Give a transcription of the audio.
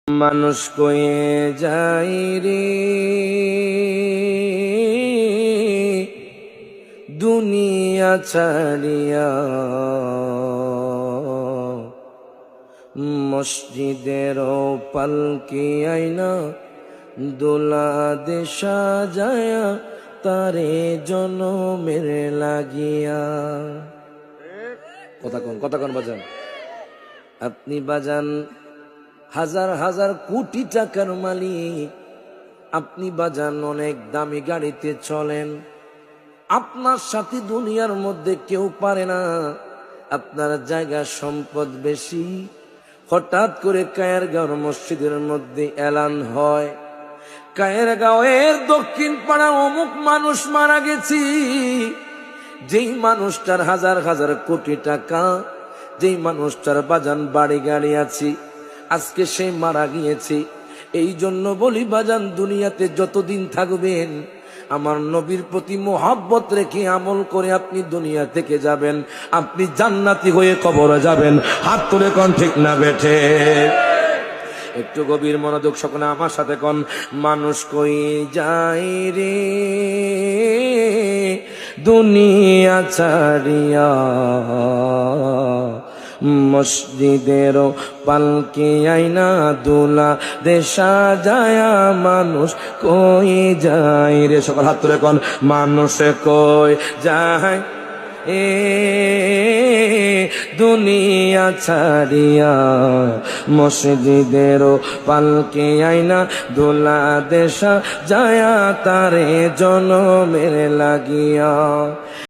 মানুষ কয়ে যাই রে দুনিয়া ছাড়িয়া, মসজিদের পালকি আইনা দোলা দেশা যায়া তারে জনমের লাগিয়া। কথা কোন বাজান? আপনি বাজান হাজার হাজার কোটি টাকার মালিক, আপনি বাজান অনেক দামি গাড়িতে চলেন, আপনার সাথে দুনিয়ার মধ্যে কেউ পারে না। আপনার জায়গা সম্পদ বেশি। হঠাৎ করে কায়েরগাঁও মসজিদের মধ্যে এলান হয়, কায়েরগাঁওয়ের দক্ষিণ পাড়া অমুক মানুষ মারা গেছি। যেই মানুষটার হাজার হাজার কোটি টাকা, যেই মানুষটার বাজান বাড়ি গাড়ি আছে, আজকে সে মারা গিয়েছে। এই জন্য বলি বাজান, দুনিয়াতে যতদিন থাকবেন আমার নবীর প্রতি মোহাব্বত রেখে আমল করে আপনি দুনিয়া থেকে যাবেন, আপনি জান্নাতি হয়ে কবরে যাবেন। হাত তুলে কোন ঠিক না বেঠে? একটু গভীর মনোযোগ সকলে আমার সাথে কোন। মানুষ কই যায় রে দুনিয়া ছাড়িয়া, মসজিদের পালকি আইনা দোলা দেশা যায়া, মানুষ কই যায় রে। সকল হাত তুলে কোন মানুষ কই যায় এ দুনিয়া ছাড়িয়া, মসজিদের পালকি আইনা দোলা দেশা যায়া তারে জনমের লাগিয়া।